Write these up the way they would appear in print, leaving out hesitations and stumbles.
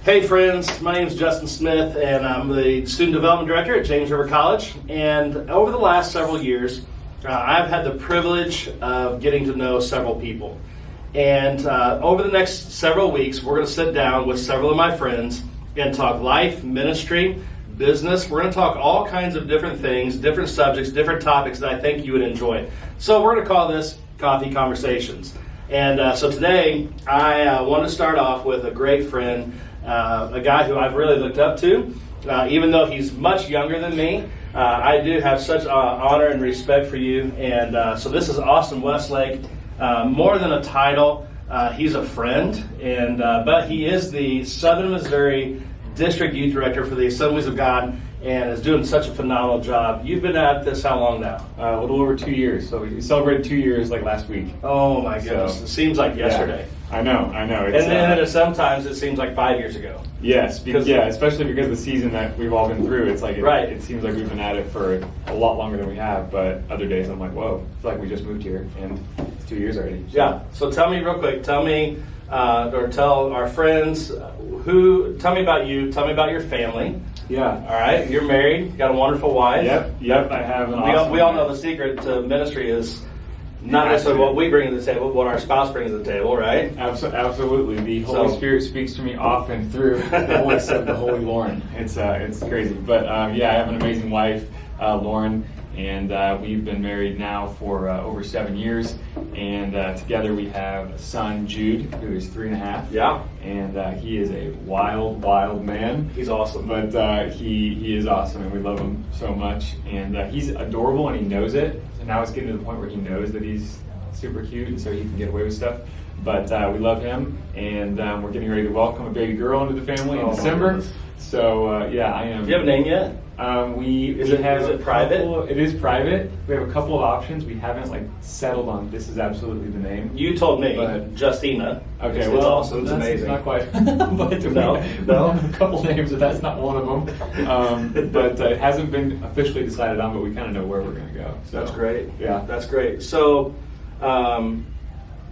Hey friends, my name is Justin Smith and I'm the Student Development Director at James River College. And over the last several years, I've had the privilege of getting to know several people. And over the next several weeks, we're going to sit down with several of my friends and talk life, ministry, business. We're going to talk all kinds of different things, different subjects, different topics that I think you would enjoy. So we're going to call this Coffee Conversations. And so today, I want to start off with a great friend, a guy who I've really looked up to. Even though he's much younger than me, I do have such honor and respect for you. And so this is Austin Westlake. More than a title, he's a friend, and but he is the Southern Missouri District Youth Director for the Assemblies of God, and is doing such a phenomenal job. You've been at this how long now? A little over 2 years. So we celebrated 2 years like last week. Oh my goodness! It seems like yesterday. I know. It's, and then sometimes it seems like 5 years ago. Yes, especially because of the season that we've all been through. It's like it seems like we've been at it for a lot longer than we have. But other days I'm like, whoa, I feel like we just moved here and it's 2 years already. So. Yeah. So tell me real quick. Tell me or tell our friends tell me about you. Tell me about your family. Yeah. All right. You're married. Got a wonderful wife. Yep. I have an awesome we all know the secret to ministry is not necessarily what we bring to the table, what our spouse brings to the table, right? Absolutely. The Holy Spirit speaks to me often through the voice of the Holy Lauren. It's crazy. But I have an amazing wife, Lauren, and we've been married now for over 7 years. And together we have a son, Jude, who is 3.5. Yeah. And he is a wild man. He's awesome. But he is awesome, and we love him so much. And he's adorable, and he knows it. So now it's getting to the point where he knows that he's super cute, and so he can get away with stuff. But we love him, and we're getting ready to welcome a baby girl into the family in December. So I am. Do you have a name yet? Is it private? It is private. We have a couple of options. We haven't settled on this is absolutely the name. You told me, but Justina. Okay, it's awesome. It's amazing. Not quite. But No. We have a couple names, but that's not one of them. But it hasn't been officially decided on, but we kind of know where we're going to go. So that's great. Yeah, that's great. So,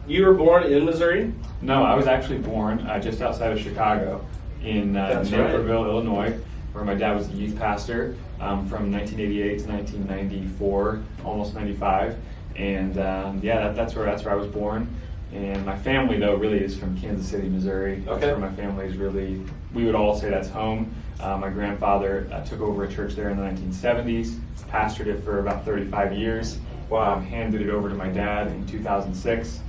you were born in Missouri? No, I was actually born just outside of Chicago in Naperville, Illinois, where my dad was the youth pastor from 1988 to 1994, almost 95, and that's where I was born. And my family, though, really is from Kansas City, Missouri. That's where my family is really. We would all say that's home. My grandfather took over a church there in the 1970s, pastored it for about 35 years. Wow. Handed it over to my dad in 2006.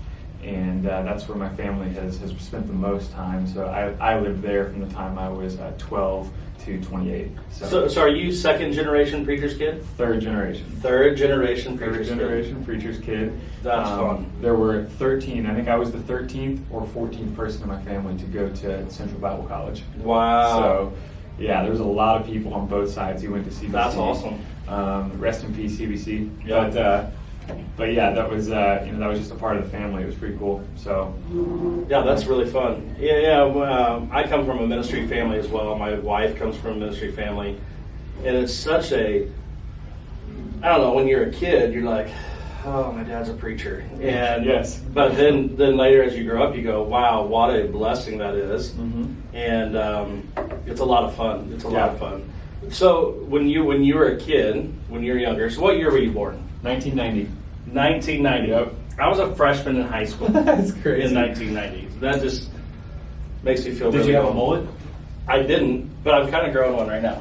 And that's where my family has spent the most time. So I lived there from the time I was 12 to 28. So are you second generation preacher's kid? Third generation. Third generation preacher's kid. That's fun. There were 13. I think I was the 13th or 14th person in my family to go to Central Bible College. Wow. So there was a lot of people on both sides who went to CBC. That's awesome. Rest in peace, CBC. Yeah. But that was that was just a part of the family. It was pretty cool. So that's really fun. I come from a ministry family as well. My wife comes from a ministry family, and it's such a I don't know. When you're a kid, you're like, oh, my dad's a preacher, and yes. But then later as you grow up, you go, wow, what a blessing that is, and it's a lot of fun. It's a lot of fun. So when you were a kid, when you were younger, so what year were you born? 1990. 1990. Yep. I was a freshman in high school. That's crazy. In 1990. That just makes me feel. Did you have a mullet? I didn't, but I'm kind of growing one right now.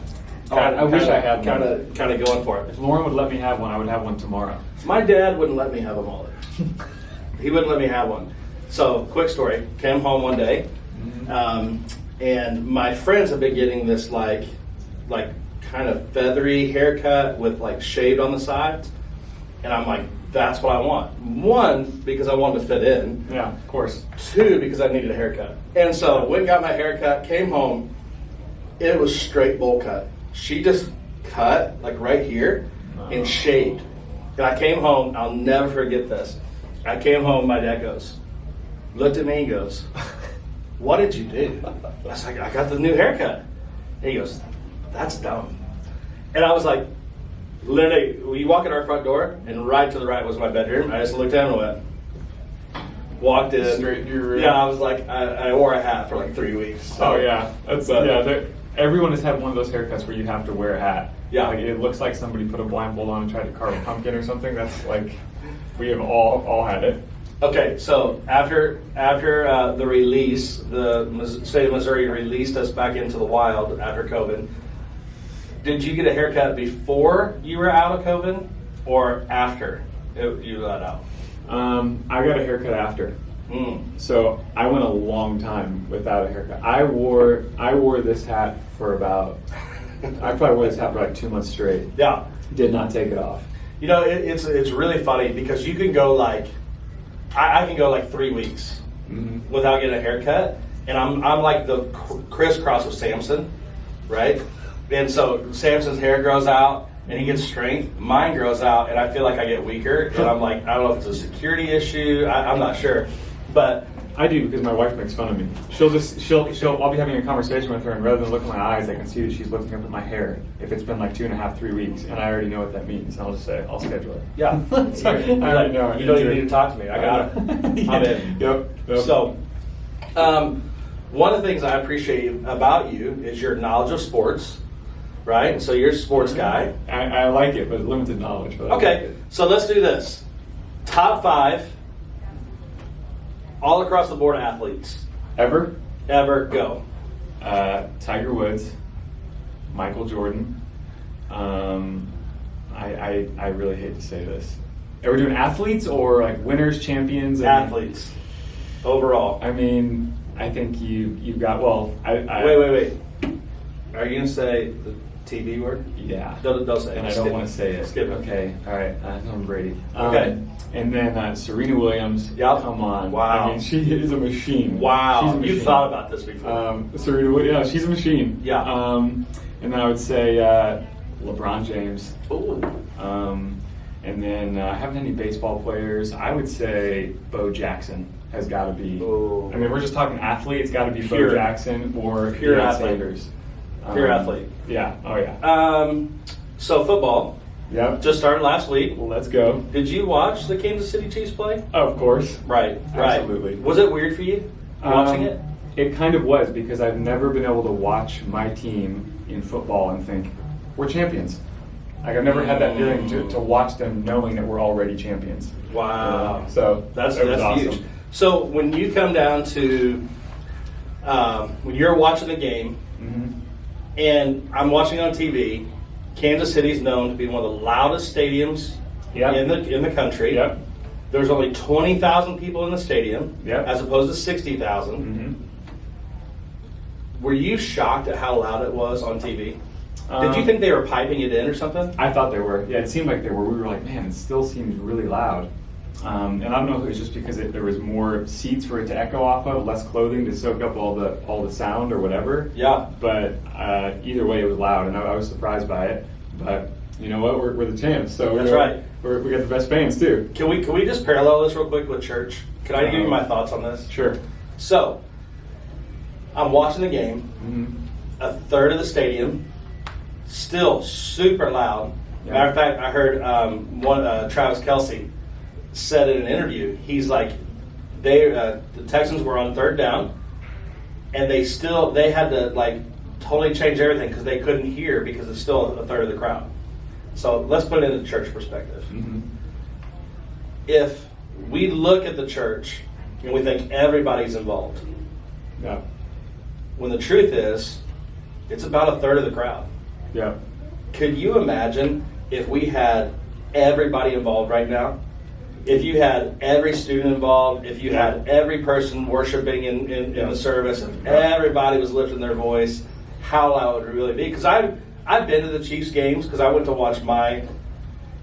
I wish I had one. Kind of going for it. If Lauren would let me have one, I would have one tomorrow. My dad wouldn't let me have a mullet. He wouldn't let me have one. So, quick story. Came home one day, and my friends have been getting this like kind of feathery haircut with shaved on the sides. And I'm like, that's what I want. One, because I wanted to fit in. Yeah, of course. Two, because I needed a haircut. And so went and got my haircut, came home. It was straight bowl cut. She just cut right here and shaved. And I came home, I'll never forget this. I came home, my dad looked at me, he goes, what did you do? I was like, I got the new haircut. And he goes, that's dumb. And I was like, literally, you walk in our front door, and right to the right was my bedroom. I just looked down and went, walked in. Straight in your room. Yeah, I was like, I wore a hat for like 3 weeks. So. Oh yeah, everyone has had one of those haircuts where you have to wear a hat. Yeah. Like it looks like somebody put a blindfold on and tried to carve a pumpkin or something. That's like, we have all had it. Okay, so after the release, the state of Missouri released us back into the wild after COVID. Did you get a haircut before you were out of COVID, or after you let out? I got a haircut after. So I went a long time without a haircut. I wore this hat for about. I probably wore this hat for like 2 months straight. Yeah. Did not take it off. You know, it's really funny because you can go like, I can go like 3 weeks without getting a haircut, and I'm like the crisscross of Samson, right? And so Samson's hair grows out and he gets strength. Mine grows out and I feel like I get weaker, and I'm like, I don't know if it's a security issue. I'm not sure, but. I do, because my wife makes fun of me. I'll be having a conversation with her, and rather than look in my eyes, I can see that she's looking up at my hair if it's been like 2.5, 3 weeks, and I already know what that means. I'll just say, I'll schedule it. Yeah. Sorry, I already know. You don't even need to talk to me. I got it. I'm in. Yep. So, one of the things I appreciate about you is your knowledge of sports, right? So you're a sports guy. I like it, but limited knowledge. But Okay, so let's do this. Top 5 all across the board athletes. Ever Go. Tiger Woods, Michael Jordan. I really hate to say this. Are we doing athletes or like winners, champions? Athletes. Overall. I mean, I think you got, well, Wait. Are you going to say the TV word? Yeah. Don't say it. And I don't want to say it. Skip it. Okay. All right. Tom Brady. Okay. And then Serena Williams. Yep. Come on. Wow. I mean, she is a machine. Wow. She's a machine. You've thought about this before. Serena Williams. Yeah, she's a machine. Yeah. And then I would say LeBron James. Ooh. And then I haven't any baseball players. I would say Bo Jackson has got to be. Ooh. I mean, we're just talking athlete. It's got to be Pure. Bo Jackson or Pure Deion athlete. Sanders. Pure athlete. Yeah. Oh yeah. So football Yep. just started last week. Well, let's go. Did you watch the Kansas City Chiefs play? Of course. Right. Absolutely. Was it weird for you watching it? It kind of was, because I've never been able to watch my team in football and think, we're champions. Like, I've never had that feeling to watch them knowing that we're already champions. Wow. So That's awesome. huge. So when you come down to when you're watching the game, and I'm watching on TV, Kansas City's known to be one of the loudest stadiums in the country. Yep. There's only 20,000 people in the stadium, Yep. as opposed to 60,000. Were you shocked at how loud it was on TV? Did you think they were piping it in or something? I thought they were. Yeah, it seemed like they were. We were like, man, it still seems really loud. And I don't know if it was just because there was more seats for it to echo off of, less clothing to soak up all the sound or whatever. Yeah. But either way, it was loud, and I was surprised by it. But you know what? We're the champs, so That's right. We got the best fans too. Can we just parallel this real quick with church? Can I give you my thoughts on this? Sure. So, I'm watching the game. A third of the stadium, still super loud. Yeah. Matter of fact, I heard Travis Kelce said in an interview, he's like, the Texans were on third down, and they had to like totally change everything because they couldn't hear because it's still a third of the crowd. So let's put it into church perspective. If we look at the church and we think everybody's involved, Yeah. when the truth is, it's about a third of the crowd. Yeah. Could you imagine if we had everybody involved right now? If you had every student involved, if you had every person worshiping in the service, if everybody was lifting their voice, how loud would it really be? Because I've been to the Chiefs games because I went to watch my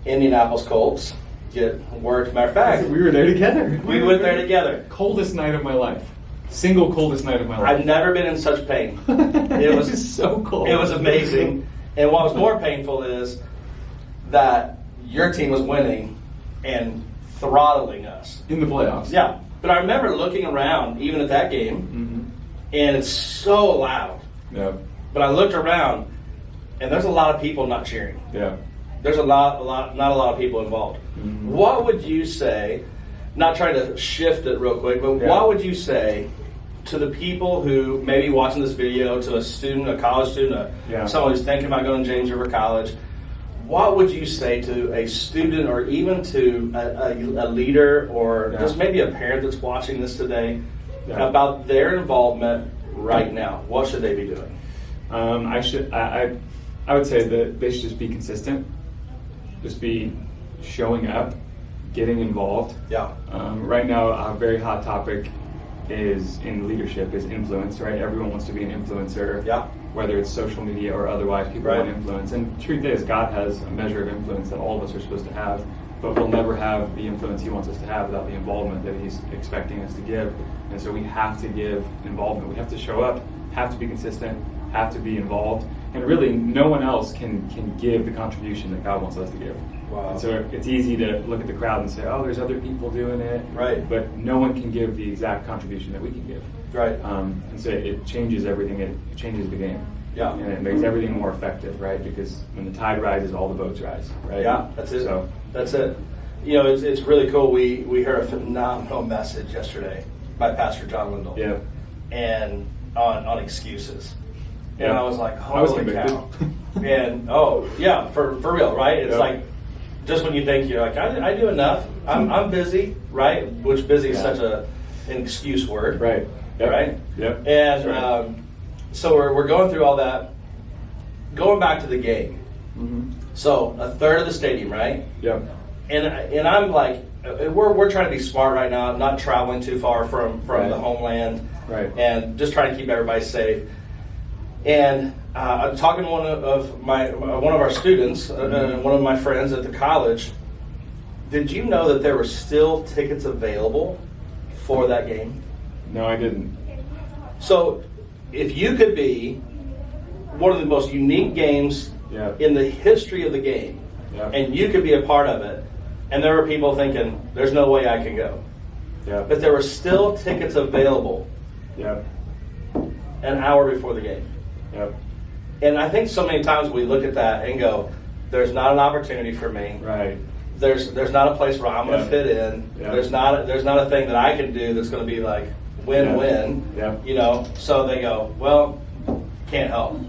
Indianapolis Colts get worked. Matter of fact, We were there together. we went there together. Coldest night of my life. Single coldest night of my life. I've never been in such pain. It was so cold. It was amazing. And what was more painful is that your team was winning and throttling us. In the playoffs. Yeah. But I remember looking around, even at that game, and it's so loud. Yeah. But I looked around, and there's a lot of people not cheering. Yeah. There's not a lot of people involved. What would you say not trying to shift it real quick, but what would you say to the people who may be watching this video, to a student, a college student, someone who's thinking about going to James River College? What would you say to a student, or even to a leader, or just maybe a parent that's watching this today, about their involvement right now? What should they be doing? I would say that they should just be consistent, just be showing up, getting involved. Right now, a very hot topic is in leadership is influence, right? Everyone wants to be an influencer, whether it's social media or otherwise. People want influence, and the truth is, God has a measure of influence that all of us are supposed to have, but we'll never have the influence He wants us to have without the involvement that He's expecting us to give. And so we have to give involvement. We have to show up, have to be consistent, have to be involved, and really no one else can give the contribution that God wants us to give. And so it's easy to look at the crowd and say, oh, there's other people doing it, but no one can give the exact contribution that we can give. And so it changes everything. It changes the game. And it makes everything more effective, right? Because when the tide rises, all the boats rise, right? That's it. So that's it. You know, it's really cool. We heard a phenomenal message yesterday by Pastor John Lindell. And on excuses. And I was like, holy cow. And for real, right? It's like, just when you think you're like, I do enough. I'm busy, right? Which busy is such an excuse word, right? And so we're going through all that. Going back to the game. So a third of the stadium, right? And I'm like, we're trying to be smart right now, not traveling too far from the homeland, and just trying to keep everybody safe. And I'm talking to one of our students, one of my friends at the college. Did you know that there were still tickets available for that game? No, I didn't. So, if you could be one of the most unique games in the history of the game, and you could be a part of it, and there were people thinking, "There's no way I can go," but there were still tickets available. An hour before the game. And I think so many times we look at that and go, there's not an opportunity for me. There's not a place where I'm going to fit in. There's not a thing that I can do that's going to be like win-win. You know, so they go, well, can't help.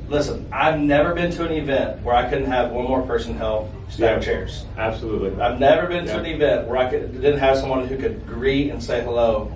Listen, I've never been to an event where I couldn't have one more person help stack chairs. Absolutely. I've never been to an event where I didn't have someone who could greet and say hello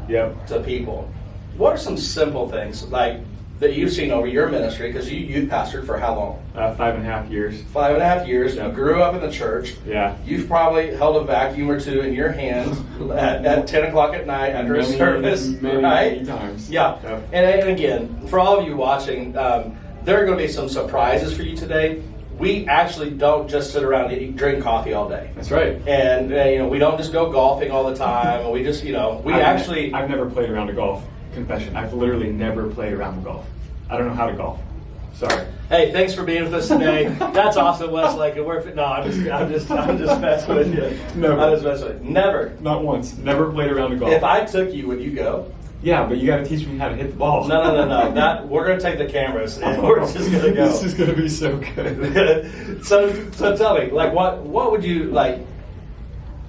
to people. What are some simple things like that you've seen over your ministry, because you pastored for how long? 5.5 years. 5.5 years. You grew up in the church. You've probably held a vacuum or two in your hand at 10 o'clock at night after a service. Many times. And again, for all of you watching, there are going to be some surprises for you today. We actually don't just sit around and drink coffee all day. That's right. And we don't just go golfing all the time. We just, I've never played around a golf. Confession, I've literally never played around the golf. I don't know how to golf. Sorry. Hey, thanks for being with us today. That's Austin Westlake, and I'm just messing with you. Never. I'm just messing with you. Never. Not once. Never played around a golf. If I took you, would you go? Yeah, but you got to teach me how to hit the ball. No. We're going to take the cameras and we're just going to go. This is going to be so good. so tell me, like, what would you like?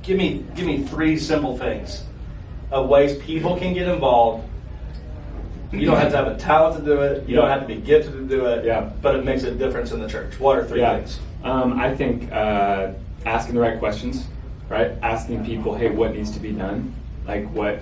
Give me 3 simple things of ways people can get involved. You don't have to have a talent to do it. You don't have to be gifted to do it. But it makes a difference in the church. What are 3 things? I think asking the right questions, right? Asking people, hey, what needs to be done? Like, what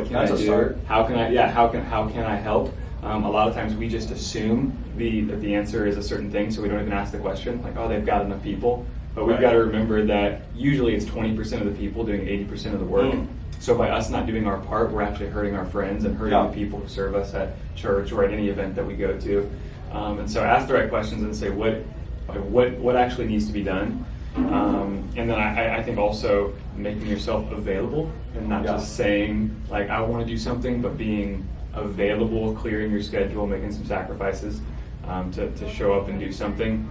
can I do? Start. How can I help? A lot of times we just assume that the answer is a certain thing, so we don't even ask the question. Like, oh, they've got enough people. But we've got to remember that usually it's 20% of the people doing 80% of the work. So by us not doing our part, we're actually hurting our friends and hurting the people who serve us at church or at any event that we go to. And so ask the right questions and say what actually needs to be done. And then I think also making yourself available and not just saying like I want to do something, but being available, clearing your schedule, making some sacrifices to show up and do something.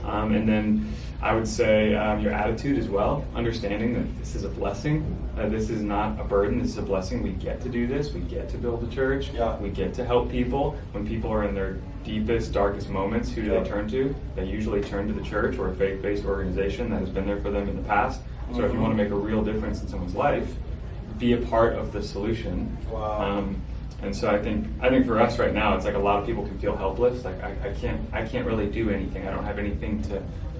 And then I would say your attitude as well, understanding that this is a blessing. This is not a burden, this is a blessing. We get to do this, we get to build a church, we get to help people. When people are in their deepest, darkest moments, who do they turn to? They usually turn to the church or a faith-based organization that has been there for them in the past. So if you want to make a real difference in someone's life, be a part of the solution. Wow. And so I think for us right now, it's like a lot of people can feel helpless. Like I can't really do anything. I don't have anything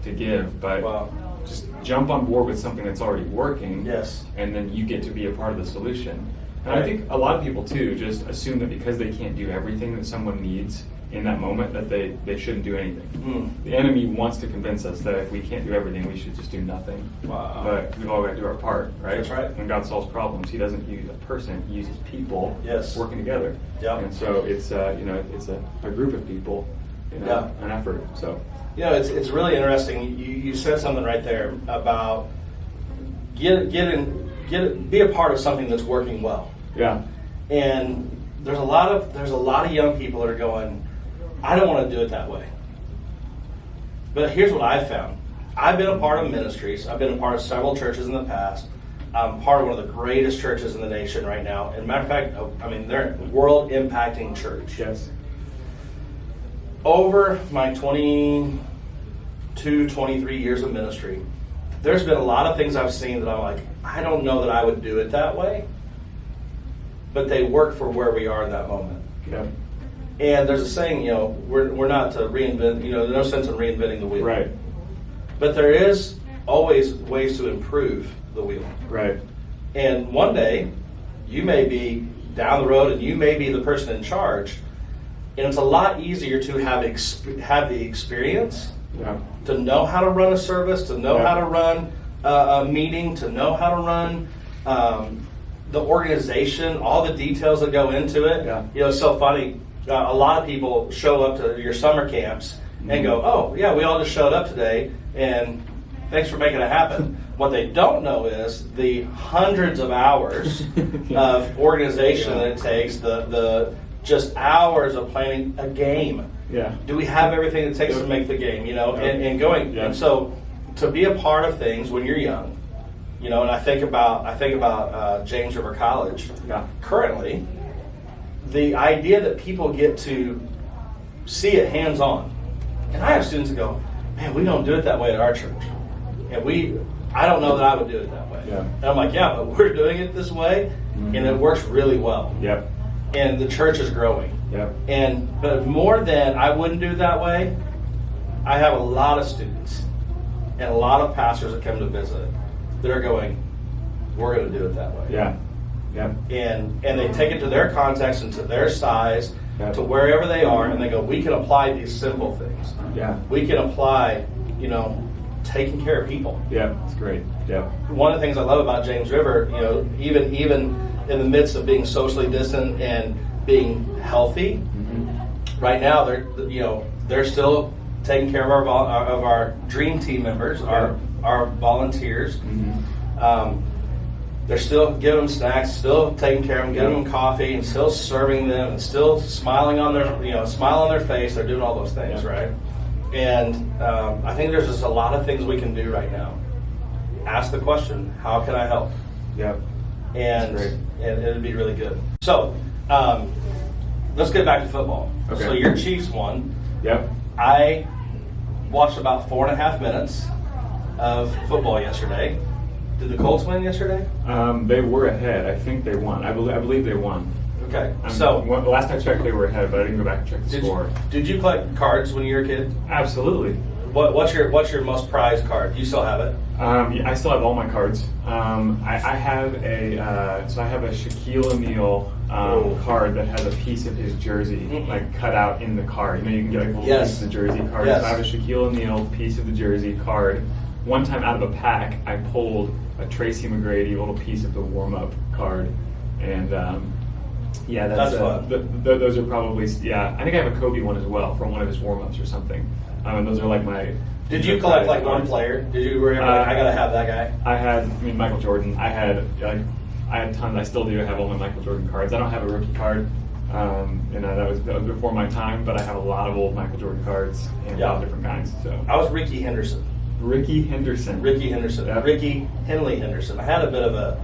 to give. But Wow. just jump on board with something that's already working. Yes. And then you get to be a part of the solution. And Right. I think a lot of people too just assume that because they can't do everything that someone needs in that moment that they shouldn't do anything. The enemy wants to convince us that if we can't do everything, we should just do nothing. Wow. But we've all got to do our part, right? That's right. When God solves problems, He doesn't use a person; He uses people Yes. working together. Yeah. And so it's it's a group of people, Yeah. an effort. So It's really interesting. You said something right there about be a part of something that's working well. yeah, And there's a lot of young people that are going, I don't want to do it that way. But here's what I've found. I've been a part of ministries. I've been a part of several churches in the past. I'm part of one of the greatest churches in the nation right now. And matter of fact, I mean, they're a world-impacting church. yes, Over my 22, 23 years of ministry, there's been a lot of things I've seen that I'm like, I don't know that I would do it that way. But they work for where we are in that moment. yeah, And there's a saying, we're not to reinvent, there's no sense in reinventing the wheel. right, But there is always ways to improve the wheel. right, And one day, you may be down the road and you may be the person in charge. And it's a lot easier to have the experience, yeah, to know how to run a service, to know Yeah. how to run a meeting, to know how to run the organization, all the details that go into it. Yeah. It's so funny. A lot of people show up to your summer camps and go, oh, yeah, we all just showed up today, and thanks for making it happen. What they don't know is the hundreds of hours of organization that it takes, the just hours of planning a game. yeah, Do we have everything it takes to make the game, and going. Yeah. And so to be a part of things when you're young, and I think about James River College. yeah, Currently, the idea that people get to see it hands-on. And I have students that go, man, we don't do it that way at our church. And I don't know that I would do it that way. Yeah. And I'm like, yeah, but we're doing it this way, and it works really well. yep, And the church is growing. yep, But more than I wouldn't do it that way, I have a lot of students and a lot of pastors that come to visit that are going, we're going to do it that way. yeah, yep, And they take it to their context and to their size, Yeah. to wherever they are, and they go, we can apply these simple things. yeah, We can apply, taking care of people. yeah, it's great, yeah, One of the things I love about James River, even in the midst of being socially distant and being healthy, right now they're still taking care of our dream team members, our volunteers. They're still giving them snacks, still taking care of them, giving them coffee, and still serving them, and still smiling on their smile on their face. They're doing all those things, Yeah. right? And I think there's just a lot of things we can do right now. Ask the question, how can I help? yep, And That's it'd be really good. So let's get back to football. Okay. So your Chiefs won. yep. I watched about 4.5 minutes of football yesterday. Did the Colts win yesterday? They were ahead. I think they won. I believe they won. Okay. The last I checked, they were ahead, but I didn't go back and check the score. Did you collect cards when you were a kid? Absolutely. What's your most prized card? Do you still have it? Yeah, I still have all my cards. I have a Shaquille O'Neal card that has a piece of his jersey like cut out in the card. You can get like little Yes. pieces of jersey cards. Yes. So I have a Shaquille O'Neal piece of the jersey card. One time out of a pack, I pulled a Tracy McGrady little piece of the warm-up card, and that's fun. Those are probably I think I have a Kobe one as well from one of his warm-ups or something. And those are like my. Did you collect like one player? Did you ever I gotta have that guy? I had Michael Jordan. I had tons. I still do have all my Michael Jordan cards. I don't have a rookie card. That was before my time, but I have a lot of old Michael Jordan cards and a lot of different kinds. So I was Ricky Henderson. Ricky Henderson. Yeah. Ricky Henley Henderson. I had a bit of a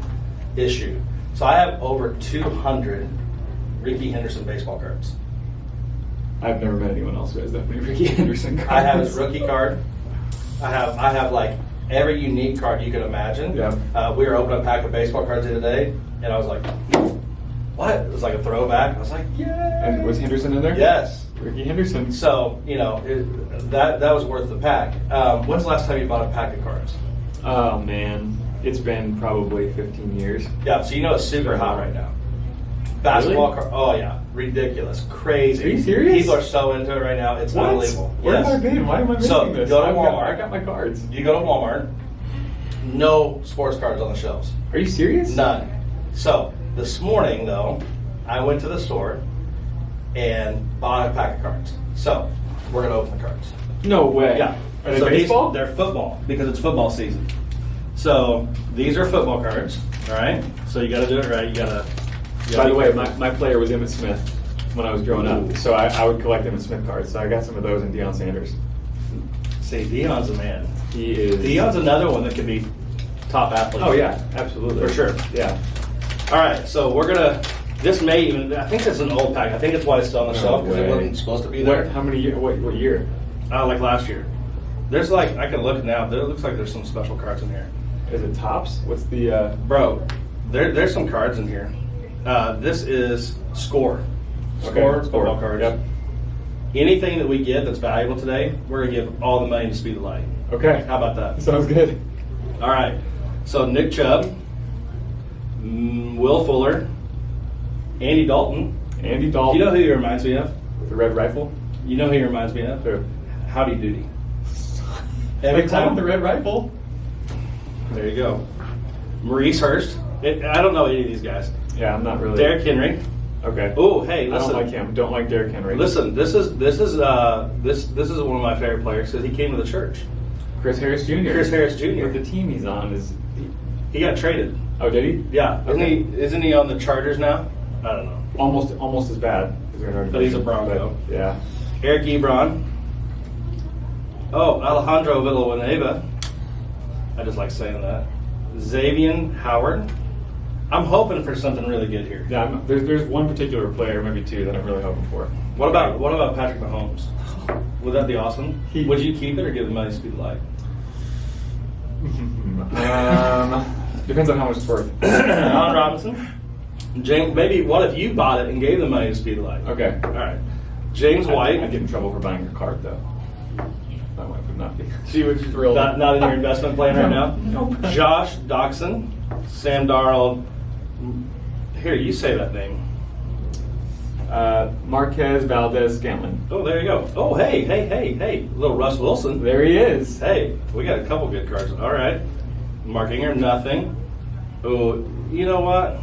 issue. So I have over 200 Ricky Henderson baseball cards. I've never met anyone else who has that many Ricky Henderson cards. I have his rookie card. I have like every unique card you could imagine. Yeah. We were opening a pack of baseball cards the other day, and I was like, what? It was like a throwback. I was like, yeah. And was Henderson in there? Yes. Ricky Henderson. So, that was worth the pack. When's the last time you bought a pack of cards? Oh, man. It's been probably 15 years. Yeah, so it's super hot right now. Basketball Really? card. Oh, yeah. Ridiculous. Crazy. Are you serious? People are so into it right now. It's What? unbelievable. Where Yes. have I been? Why am I missing So, this? go to Walmart. I got my cards. You go to Walmart, no sports cards on the shelves. Are you serious? None. So, this morning, though, I went to the store and bought a pack of cards. So, we're going to open the cards. No way. Yeah. Are they So baseball? they're football because it's football season. So, these are football cards, all right? So, you got to do it right. You got to. By the way, my player was Emmitt Smith when I was growing up, so I would collect Emmitt Smith cards. So I got some of those in Deion Sanders. See, Deion's a man. He is. Deion's another one that could be top athlete. Oh yeah, absolutely. For sure. Yeah. All right, so we're gonna. This may even. I think it's an old pack. I think it's why it's still on the No shelf because it way. wasn't supposed to be there. How many years? What year? Like last year. There's like I can look now. There looks like there's some special cards in here. Is it tops? What's the? Bro, there's some cards in here. This is Score. Score football cards. Yep. Anything that we get that's valuable today, we're gonna give all the money to Speed of Light. Okay. How about that? Sounds good. All right. So Nick Chubb, Will Fuller, Andy Dalton. Andy Do Dalton. you know who he reminds me of? With the red rifle. You know who he reminds me of? Who? Howdy Doody. Every time the red rifle. There you go. Maurice Hurst. I don't know any of these guys. Yeah, I'm not really. Derrick Henry. Okay. Oh, hey, I listen. don't like him. Don't like Derrick Henry. Listen, this is one of my favorite players because he came to the church. Chris Harris Jr. Chris Harris Jr. With the team he's on is. He got traded. Oh, did he? Yeah. Okay. Isn't he on the Chargers now? I don't know. Almost as bad. But he's a Bronco. But, yeah. Eric Ebron. Oh, Alejandro Villanueva. I just like saying that. Xavier Howard. I'm hoping for something really good here. Yeah. There's one particular player, maybe two, that I'm really hoping for. What about Patrick Mahomes? Would that be awesome? Would you keep it or give the money to Speed of Light? Depends on how much it's worth. Allen Robinson. James, maybe what if you bought it and gave the money to Speed of Light? Okay. All right. James White. I'd get in trouble for buying your card, though. My wife would not be. She was thrilled. Not in your investment plan right now? Nope. Josh Doxson. Sam Darnold. Here, you say that name. Marquez Valdez Scanlon. Oh, there you go. Oh, hey. Little Russ Wilson. There he is. Hey, we got a couple good cards. All right. Mark Ingram, nothing. Oh, you know what?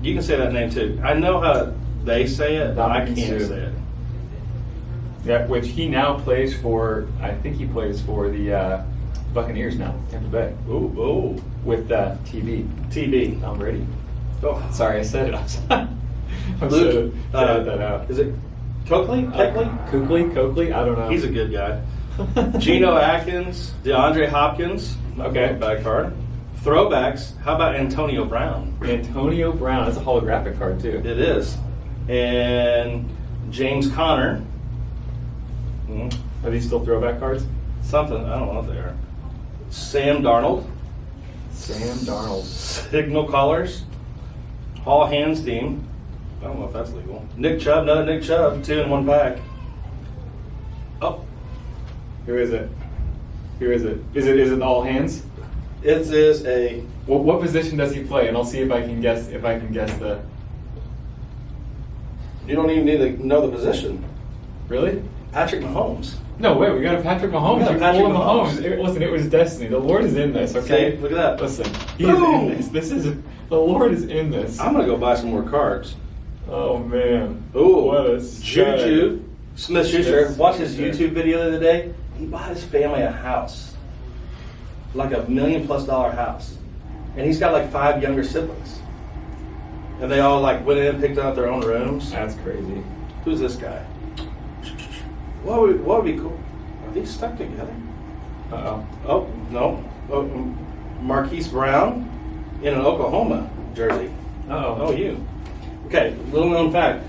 You can say that name too. I know how they say it, but I can't say it. Yeah, which he now plays for. I think he plays for the Buccaneers now, Tampa Bay. Ooh. With TB. TB. Tom Brady. Oh, Sorry, I said it. I'm Luke. edit that out. Is it Coakley? Coakley? I don't know. He's a good guy. Geno Atkins, DeAndre Hopkins. Okay. Bad card. Throwbacks. How about Antonio Brown? Antonio Brown. That's a holographic card too. It is. And James Conner. Are these still throwback cards? Something. I don't know what they are. Sam Darnold. Sam Darnold. Signal Callers. Hall Hands Team. I don't know if that's legal. Nick Chubb. Another Nick Chubb. 2 in 1 pack. Oh. Who is it? Is it all hands? It is a. What position does he play? And I'll see if I can guess. The. You don't even need to know the position. Really? Patrick Mahomes. No way. We got a Patrick Mahomes. We got a You're Patrick pulling Mahomes. Listen, it was destiny. The Lord is in this. Okay. See, look at that. Listen, He is in this. The Lord is in this. I'm gonna go buy some more cards. Oh man. Ooh, What a Juju Smith-Schuster. Yes. Watch his YouTube video the other day. He bought his family a house, like $1 million+ house, and he's got like 5 younger siblings, and they all like went in and picked out their own rooms. That's crazy. Who's this guy? What would be cool? Are these stuck together? Uh-oh. Oh no, Marquise Brown in an Oklahoma jersey. Uh-oh. Oh, you. Okay, little known fact.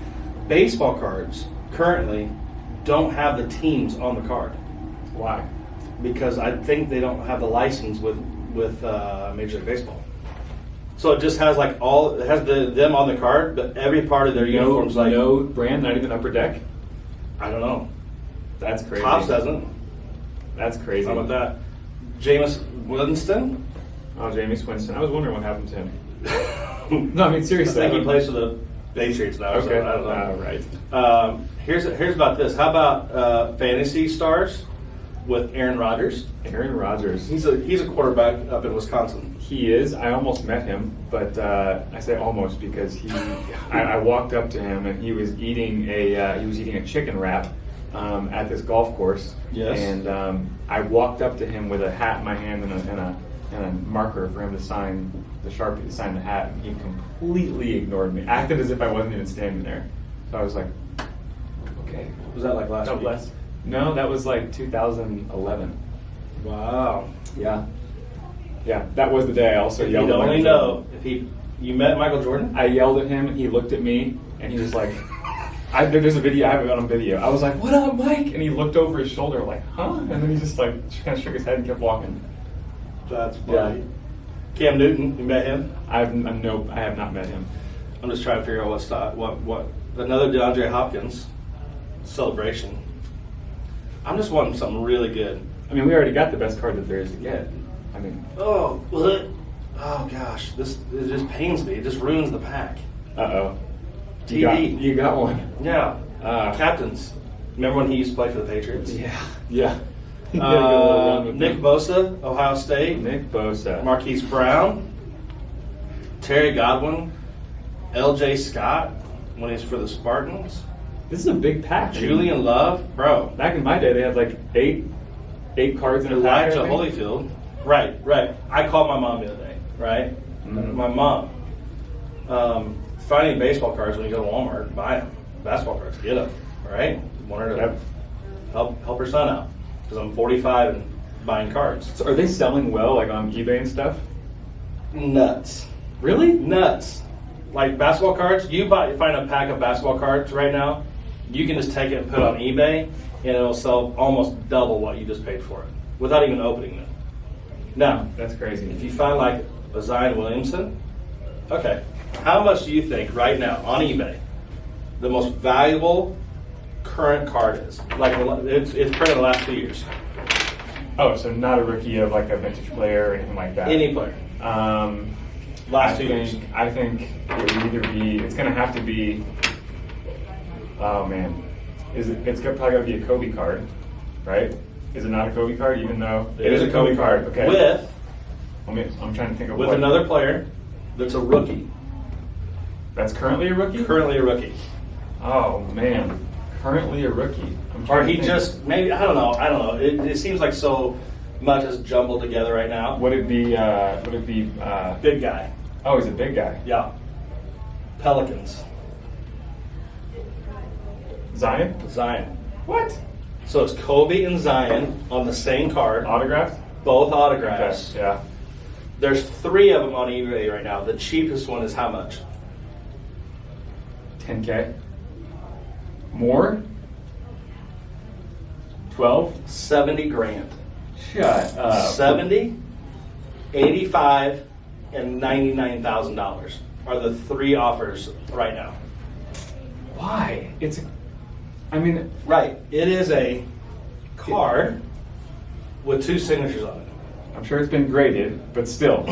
Baseball cards currently don't have the teams on the card. Why? because I think they don't have the license with Major League Baseball. So it just has like it has them on the card, but every part of their uniforms like no brand, not even Upper Deck. I don't know. That's crazy. Pops doesn't. That's crazy. How about that? Jameis Winston. Oh, Jameis Winston. I was wondering what happened to him. No, I mean I seriously. think he plays for the Patriots now. Okay. So I don't know. Right. Here's about this. How about fantasy stars with Aaron Rodgers? Aaron Rodgers. He's a quarterback up in Wisconsin. He is. I almost met him, but I say almost because I walked up to him and he was eating a chicken wrap at this golf course. Yes. And I walked up to him with a hat in my hand and a marker for him to sign the Sharpie to sign the hat, and he completely ignored me. Acted as if I wasn't even standing there. So I was like, okay. Was that like last God week? bless. No, that was like 2011. Wow. Yeah. Yeah, that was the day I also If yelled you'd at only Michael Jordan. know if you met Michael Jordan. I yelled at him, he looked at me, and he was like, there's a video, I have it on video. I was like, what up, Mike? And he looked over his shoulder like, huh? And then he just like kind of shook his head and kept walking. That's funny. Yeah. Cam Newton, you met him? Nope, I have not met him. I'm just trying to figure out what another DeAndre Hopkins celebration. I'm just wanting something really good. I mean, we already got the best card that there is to get. I mean, oh gosh, it just pains me. It just ruins the pack. Uh-oh. TD. You got one. Yeah. Captains. Remember when he used to play for the Patriots? Yeah. Nick Bosa, Ohio State. Nick Bosa. Marquise Brown. Terry Godwin. L.J. Scott when he's for the Spartans. This is a big pack. Julian Love. Bro. Back in my day, they had like eight cards in a pack. Elijah Holyfield. Right. I called my mom the other day, right? Mm-hmm. My mom. Finding baseball cards when you go to Walmart, buy them. Basketball cards, get them, right? Want her to help her son out because I'm 45 and buying cards. So are they selling well, like on eBay and stuff? Nuts. Really? Nuts. Like basketball cards, find a pack of basketball cards right now, you can just take it and put it on eBay, and it'll sell almost double what you just paid for it without even opening it. Now, that's crazy. If you find like a Zion Williamson, okay, how much do you think right now on eBay the most valuable current card is? Like it's printed in the last 2 years. Oh, so not a rookie of like a vintage player or anything like that. Any player. Last 2 years. I think it would either be. It's going to have to be. Oh man, it's probably going to be a Kobe card, right? Is it not a Kobe card? Even though it is a Kobe card. Okay. I'm trying to think of with another player that's a rookie. That's currently a rookie? Currently a rookie. Oh man, currently a rookie. Or he just maybe I don't know. It seems like so much is jumbled together right now. Would it be? Big guy. Oh, he's a big guy. Yeah. Pelicans. Zion. What? So it's Kobe and Zion on the same card. Autographed? Both autographs. Okay, yeah. There's 3 of them on eBay right now. The cheapest one is how much? $10K. More? 12? 70 grand. Shut up. 70, 85, and $99,000 are the 3 offers right now. Why? Right. It is a card with 2 signatures on it. I'm sure it's been graded, but still.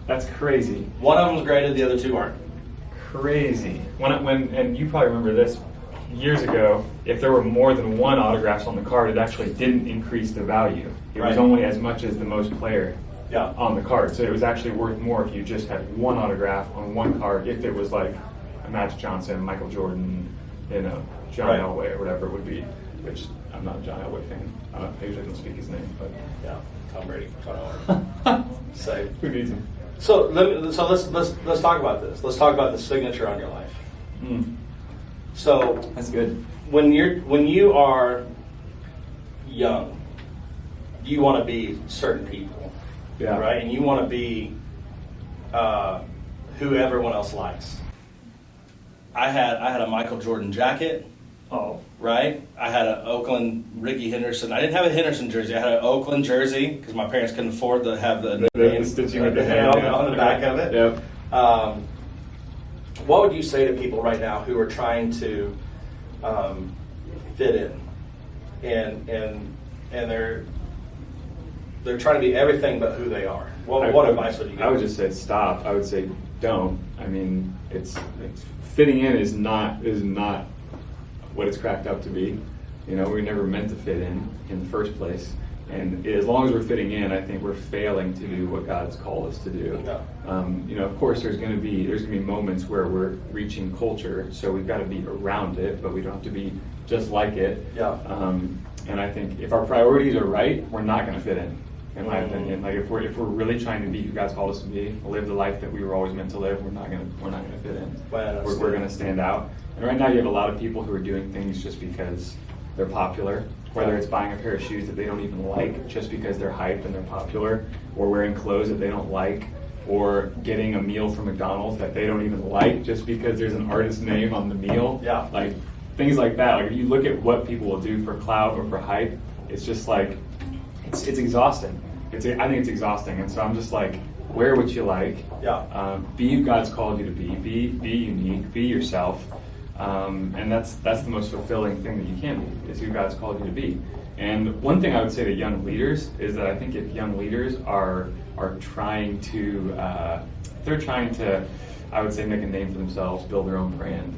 That's crazy. One of them's graded, the other 2 aren't. Crazy. And you probably remember this years ago, if there were more than 1 autographs on the card, it actually didn't increase the value. It was only as much as the most player on the card. So it was actually worth more if you just had 1 autograph on 1 card, if it was like a Magic Johnson, Michael Jordan, John Elway or whatever it would be, which I'm not a John Elway fan. I usually don't speak his name, but yeah, Tom Brady, John Elway. So who needs him? So let's talk about this. Let's talk about the signature on your life. So that's good. When you are young, you want to be certain people, right? And you want to be who everyone else likes. I had a Michael Jordan jacket Oh. right? I had an Oakland Ricky Henderson. I didn't have a Henderson jersey. I had an Oakland jersey because my parents couldn't afford to have the name stitching with the on the back of it. Yep. What would you say to people right now who are trying to fit in, and they're trying to be everything but who they are? What advice would you give? I would just say stop. I would say don't. I mean, it's fitting in is not what it's cracked up to be. You know, we were never meant to fit in the first place. And as long as we're fitting in, I think we're failing to do what God's called us to do. Yeah. You know, of course, there's going to be moments where we're reaching culture, so we've got to be around it, but we don't have to be just like it. Yeah. And I think if our priorities are right, we're not going to fit in my opinion. Like if we're really trying to be who God's called us to be, live the life that we were always meant to live, we're not going to fit in. Wow, we're going to stand out. And right now, you have a lot of people who are doing things just because they're popular. Whether it's buying a pair of shoes that they don't even like just because they're hyped and they're popular, or wearing clothes that they don't like, or getting a meal from McDonald's that they don't even like just because there's an artist name on the meal. Yeah. Like things like that. Like if you look at what people will do for clout or for hype, it's just like it's exhausting. I think it's exhausting, and so I'm just like, wear what you like. Yeah. Be who God's called you to be. Be unique. Be yourself. And that's the most fulfilling thing that you can be, is who God's called you to be. And one thing I would say to young leaders is that I think if young leaders are trying to, I would say, make a name for themselves, build their own brand,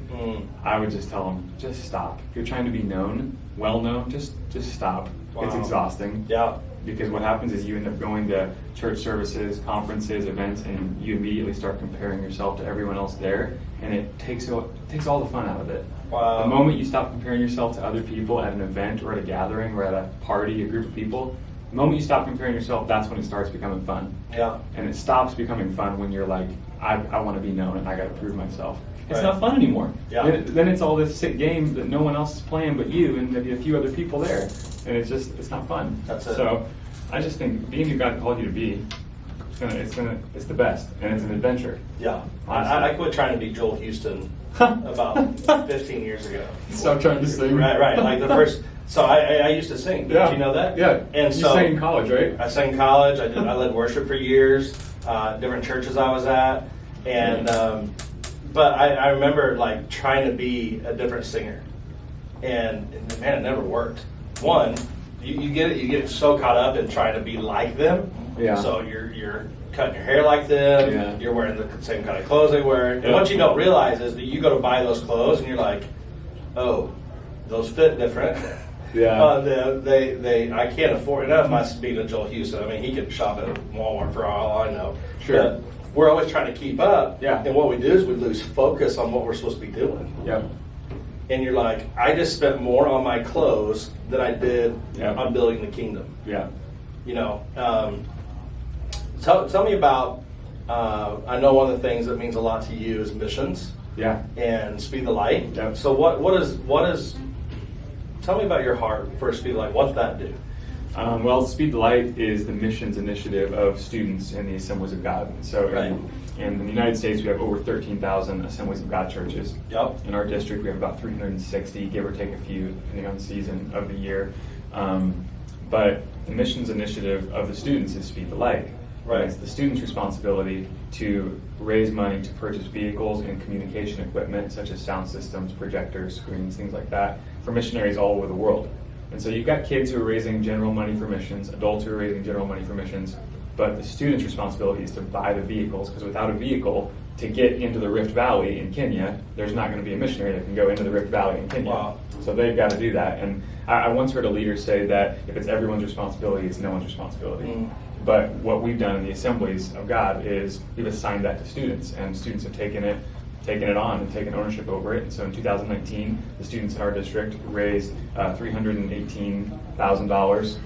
I would just tell them, just stop. If you're trying to be known, well known, just stop. Wow. It's exhausting. Yeah. Because what happens is you end up going to church services, conferences, events, and you immediately start comparing yourself to everyone else there, and it takes all the fun out of it. Wow. The moment you stop comparing yourself to other people at an event or at a gathering or at a party, a group of people, the moment you stop comparing yourself, that's when it starts becoming fun. Yeah. And it stops becoming fun when you're like, I want to be known and I got to prove myself. It's Right. not fun anymore. Yeah. Then it's all this sick game that no one else is playing but you and maybe a few other people there, and it's not fun. That's it. So I just think being who God called you to be, it's the best, and it's an adventure. Yeah. I quit trying to be Joel Houston about 15 years ago. Stop trying to sing. Right. Like the first. So I used to sing. Did you know that? Yeah. And you so sang in college, right? I sang in college. I led worship for years. Different churches I was at, and but I remember like trying to be a different singer, and man, it never worked. One, you get so caught up in trying to be like them. Yeah. So you're cutting your hair like them. Yeah. You're wearing the same kind of clothes they wear. And Yeah. what you don't realize is that you go to buy those clothes and you're like, oh, those fit different. Yeah. They I can't afford enough. My being a Joel Houston. I mean, he could shop at Walmart for all I know. Sure. But we're always trying to keep up. Yeah. And what we do is we lose focus on what we're supposed to be doing. Yep. And you're like, I just spent more on my clothes than I did Yeah. on building the kingdom. Yeah. You know, tell me about. I know one of the things that means a lot to you is missions. Yeah. And Speed the Light. Yep. So what is? Tell me about your heart for Speed the Light. What's that do? Well, Speed the Light is the missions initiative of students in the Assemblies of God. So Right. in the United States, we have over 13,000 Assemblies of God churches. Yep. In our district, we have about 360, give or take a few, depending on the season of the year. But the missions initiative of the students is Speed the Light. Right. And it's the students' responsibility to raise money to purchase vehicles and communication equipment, such as sound systems, projectors, screens, things like that, for missionaries all over the world. And so you've got kids who are raising general money for missions, adults who are raising general money for missions, but the students' responsibility is to buy the vehicles, because without a vehicle to get into the Rift Valley in Kenya, there's not going to be a missionary that can go into the Rift Valley in Kenya. Wow. So they've got to do that. And I once heard a leader say that if it's everyone's responsibility, it's no one's responsibility. But what we've done in the Assemblies of God is we've assigned that to students, and students have taken it on and taken ownership over it. And so in 2019, the students in our district raised $318,000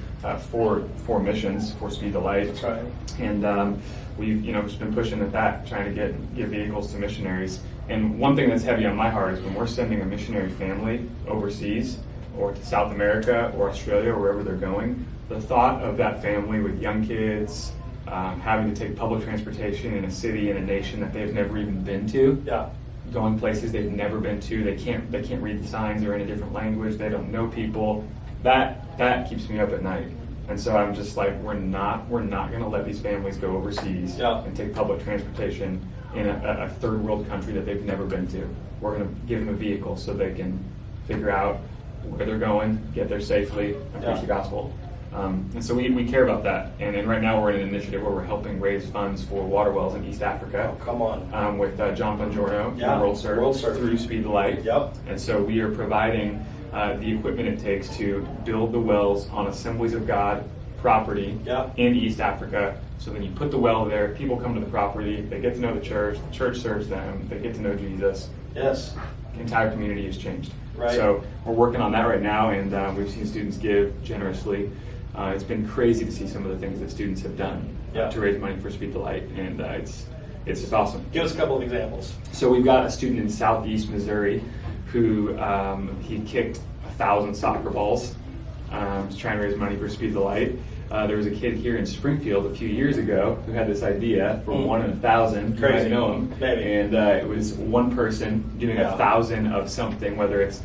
for missions for Speed the Light. That's right. And we've just been pushing at that, trying to give vehicles to missionaries. And one thing that's heavy on my heart is when we're sending a missionary family overseas or to South America or Australia or wherever they're going, the thought of that family with young kids having to take public transportation in a city in a nation that they've never even been to, Yeah. going places they've never been to. They can't read the signs. They're in a different language. They don't know people. That keeps me up at night. And so I'm just like, we're not going to let these families go overseas and take public transportation in a third world country that they've never been to. We're going to give them a vehicle so they can figure out where they're going, get there safely, and preach the gospel. And so we care about that. And then right now we're in an initiative where we're helping raise funds for water wells in East Africa. Oh, come on. With John Bongiorno, World Serve through Speed the Light. Yep. And so we are providing the equipment it takes to build the wells on Assemblies of God property in East Africa. So then you put the well there, people come to the property, they get to know the church serves them, they get to know Jesus. Yes. The entire community has changed. Right. So we're working on that right now, and we've seen students give generously. It's been crazy to see some of the things that students have done to raise money for Speed the Light, and it's just awesome. Give us a couple of examples. So we've got a student in Southeast Missouri who he kicked 1,000 soccer balls to try and raise money for Speed the Light. There was a kid here in Springfield a few years ago who had this idea for 1 in 1,000. Crazy. You might know him. Maybe. And it was one person doing 1,000 of something, whether it's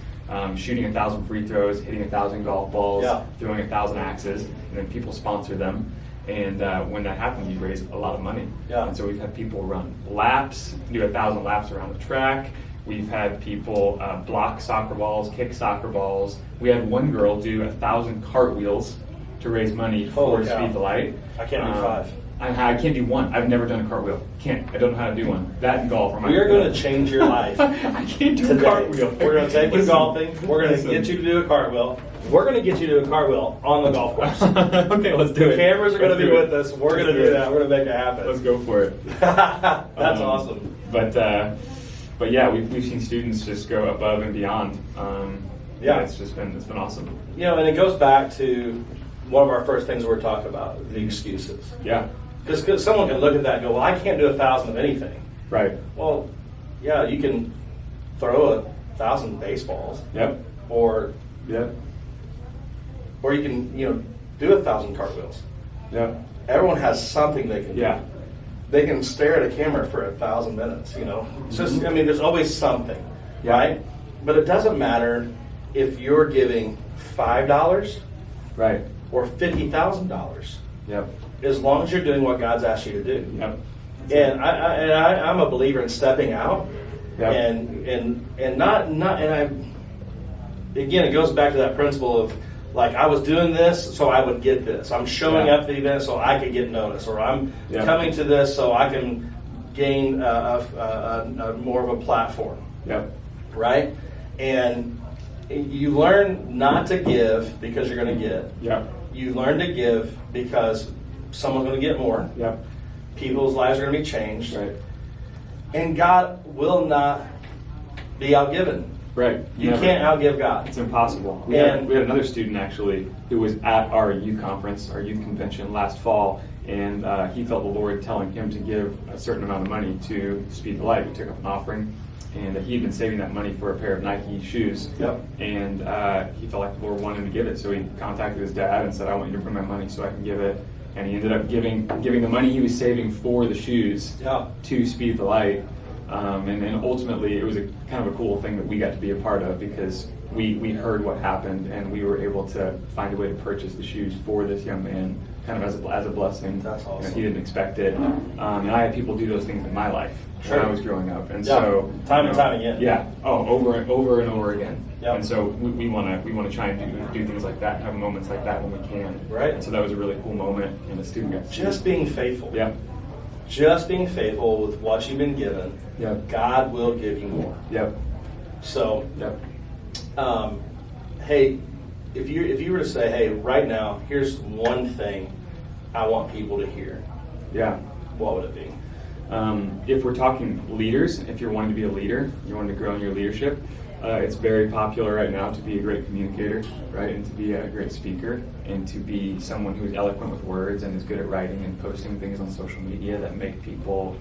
shooting 1,000 free throws, hitting 1,000 golf balls, throwing 1,000 axes, and then people sponsor them. And when that happens, you raise a lot of money. Yeah. And so we've had people run laps, do 1,000 laps around the track. We've had people block soccer balls, kick soccer balls. We had one girl do 1,000 cartwheels to raise money for Speed the Light. I can't do 5. I can't do 1. I've never done a cartwheel. I don't know how to do one. That and golf. We are going to change your life. I can't do today. a cartwheel. We're going to take you golfing. We're going to get you to do a cartwheel. We're going to get you to do a cartwhell on the golf course. Okay, let's do it. The cameras are going to be with us. We're going to do that. We're going to make it happen. Let's go for it. That's awesome. But yeah, we've seen students just go above and beyond. It's been awesome. You know, and it goes back to one of our first things we're talking about, the excuses. Yeah. Because someone can look at that and go, well, I can't do 1,000 of anything. Right. Well, yeah, you can throw 1,000 baseballs. Yep. Or you can, do 1,000 cartwheels. Yep. Everyone has something they can do. Yeah. They can stare at a camera for 1,000 minutes, It's just, there's always something, right? But it doesn't matter if you're giving $5 right, or $50,000. Yep. As long as you're doing what God's asked you to do. Yep. And I'm a believer in stepping out, Yep. and not again, it goes back to that principle of, like, I was doing this so I would get this. I'm showing up to the event so I could get noticed, or I'm coming to this so I can gain a more of a platform. Yep. Right? And you learn not to give because you're going to get. Yep. You learn to give because someone's going to get more. Yep. People's lives are going to be changed. Right. And God will not be outgiven. Right. You can't outgive God. It's impossible. We had another student actually who was at our youth conference, our youth convention last fall, and he felt the Lord telling him to give a certain amount of money to Speed the Light. We took up an offering, and he had been saving that money for a pair of Nike shoes. Yep. And he felt like the Lord wanted him to give it, so he contacted his dad and said, "I want you to bring my money so I can give it." And he ended up giving the money he was saving for the shoes to Speed the Light. And then ultimately, it was a kind of a cool thing that we got to be a part of, because we heard what happened and we were able to find a way to purchase the shoes for this young man, kind of as a blessing. That's awesome. He didn't expect it. And I had people do those things in my life when I was growing up, and so time and time again. Yeah. Oh, over and over again. Yep. And so we want to try and do things like that, have moments like that when we can. Right. And so that was a really cool moment, and the student got to Just being faithful. Yeah. Just being faithful with what you've been given. Yep. God will give you more. Yep. So, Yep. Hey, if you were to say, hey, right now, here's one thing I want people to hear. Yeah. What would it be? If we're talking leaders, if you're wanting to be a leader, you want to grow in your leadership, it's very popular right now to be a great communicator, right, and to be a great speaker, and to be someone who's eloquent with words and is good at writing and posting things on social media that make people,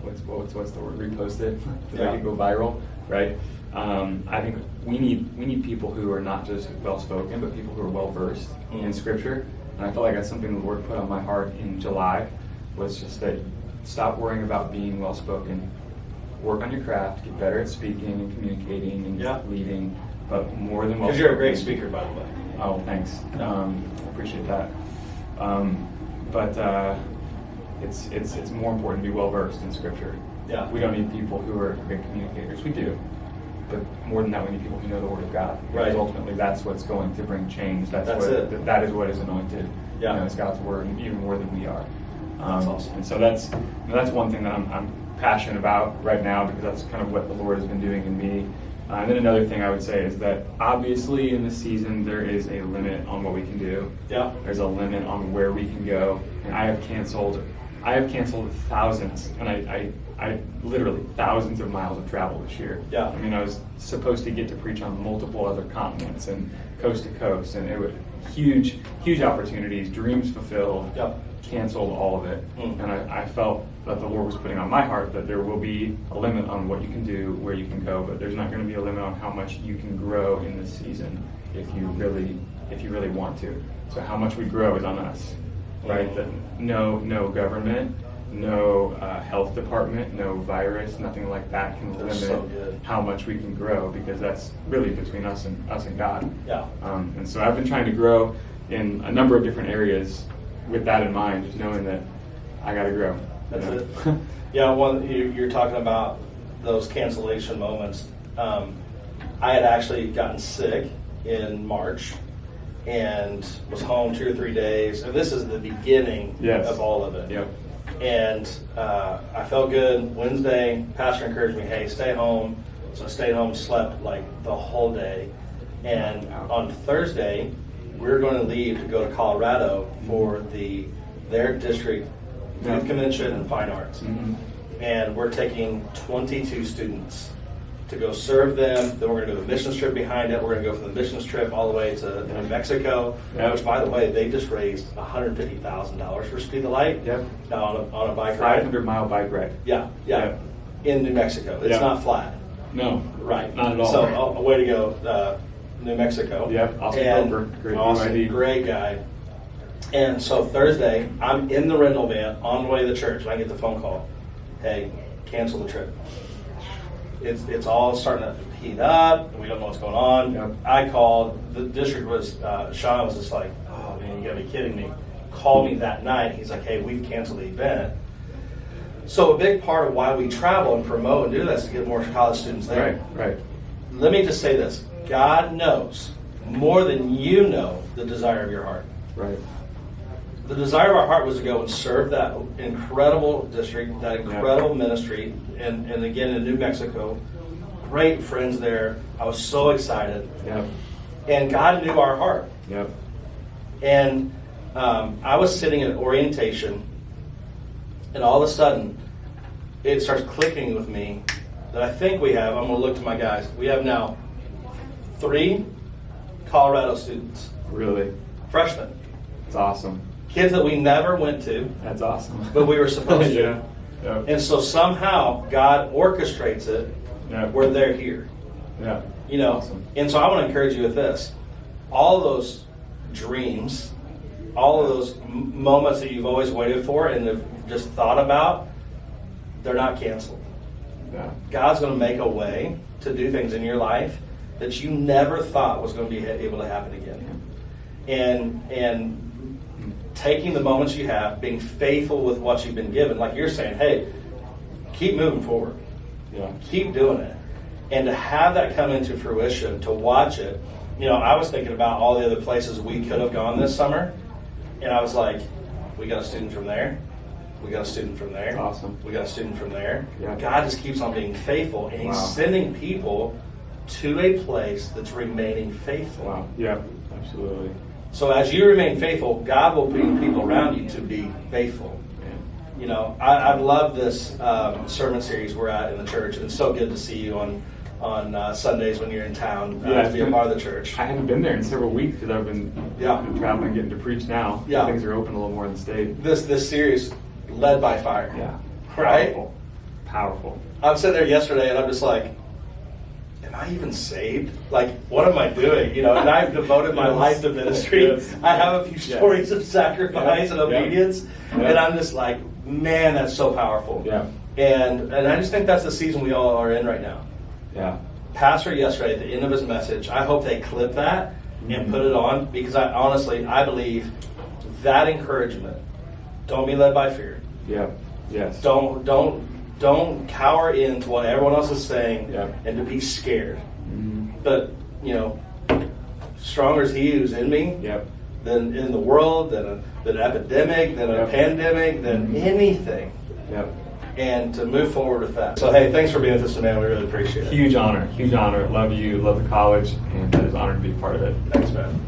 what's the word? Repost it to make it go viral, right? I think we need people who are not just well spoken, but people who are well versed in Scripture. And I felt like that's something the Lord put on my heart in July, was just that stop worrying about being well spoken. work on your craft, get better at speaking and communicating and leading, but more than well. Because you're a great speaker, by the way. Oh, thanks. Appreciate that. But it's more important to be well versed in Scripture. Yeah. We don't need people who are great communicators. We do, but more than that, we need people who know the Word of God. Right. Because ultimately, that's what's going to bring change. That is what is anointed. Yeah. It's God's Word, even more than we are. That's awesome. And so that's one thing that I'm passionate about right now, because that's kind of what the Lord has been doing in me. And then another thing I would say is that obviously in this season there is a limit on what we can do. Yeah. There's a limit on where we can go. And I have canceled thousands, and I literally thousands of miles of travel this year. Yeah. I mean, I was supposed to get to preach on multiple other continents and coast to coast, and it was huge opportunities, dreams fulfilled. Yep. Canceled all of it. And I felt that the Lord was putting on my heart that there will be a limit on what you can do, where you can go, but there's not going to be a limit on how much you can grow in this season if you really want to. So how much we grow is on us, right? That no government, no health department, no virus, nothing like that can limit how much we can grow, because that's really between us and God. Yeah. And so I've been trying to grow in a number of different areas with that in mind, just knowing that I got to grow. That's it. Yeah, you're talking about those cancellation moments. I had actually gotten sick in March and was home 2 or 3 days. And this is the beginning of all of it. Yep. And I felt good. Wednesday, pastor encouraged me, hey, stay home. So I stayed home, slept like the whole day. And on Thursday, we were going to leave to go to Colorado for their district youth convention and fine arts. Mm-hmm. And we're taking 22 students to go serve them. Then we're going to do a missions trip behind it. We're going to go from the missions trip all the way to New Mexico, which, by the way, they just raised $150,000 for Speed the Light. Yep. On a bike ride. 500-mile bike ride. Yeah. In New Mexico. It's not flat. No. Right. Not at all. So a way to go, New Mexico. Yep. Austin, great guy. And so Thursday, I'm in the rental van on the way to the church, and I get the phone call. Hey, cancel the trip. It's all starting to heat up, and we don't know what's going on. Yep. I called. The district was, Sean was just like, oh man, you gotta be kidding me. Called me that night. He's like, hey, we've canceled the event. So a big part of why we travel and promote and do this is to get more college students there. Right. Let me just say this. God knows more than you know the desire of your heart. Right. The desire of our heart was to go and serve that incredible district, that incredible ministry, and again in New Mexico. Great friends there. I was so excited. Yep. And God knew our heart. Yep. And I was sitting at orientation, and all of a sudden, it starts clicking with me that I think I'm going to look to my guys, we have now 3 Colorado students. Really? Freshmen. It's awesome. Kids that we never went to. That's awesome. But we were supposed to. Yep. And so somehow God orchestrates it where they're here. Yeah. Awesome. And so I want to encourage you with this. All of those dreams, all of those moments that you've always waited for and have just thought about, they're not canceled. Yeah. God's going to make a way to do things in your life that you never thought was going to be able to happen again. And taking the moments you have, being faithful with what you've been given, like you're saying, hey, keep moving forward. Keep doing it. And to have that come into fruition, to watch it, I was thinking about all the other places we could have gone this summer, and I was like, we got a student from there. We got a student from there. That's awesome. We got a student from there. Yeah. God just keeps on being faithful, and He's sending people to a place that's remaining faithful. Wow. Yeah, absolutely. So as you remain faithful, God will bring people around you to be faithful. I've loved this sermon series we're at in the church, and it's so good to see you on Sundays when you're in town to be a part of the church. I haven't been there in several weeks because I've been traveling, getting to preach now. Yeah. Things are open a little more in the state. This series, led by fire. Yeah. Right? Powerful. I'm sitting there yesterday, and I'm just like, am I even saved? Like, what am I doing? And I've devoted my life to ministry. Yes. I have a few stories of sacrifice and obedience, and I'm just like, man, that's so powerful. Yeah. And I just think that's the season we all are in right now. Yeah. Pastor yesterday at the end of his message, I hope they clip that and put it on, because I believe that encouragement. Don't be led by fear. Yeah. Yes. Don't cower into what everyone else is saying, Yeah. and to be scared. Mm-hmm. But stronger is He who's in me Yep. than in the world, than an epidemic, than a Yep. pandemic, than anything. Yep. And to move forward with that. So hey, thanks for being with us today. We really appreciate it. Huge honor. Huge honor. Love you. Love the college, and that is an honor to be a part of it. Thanks, man.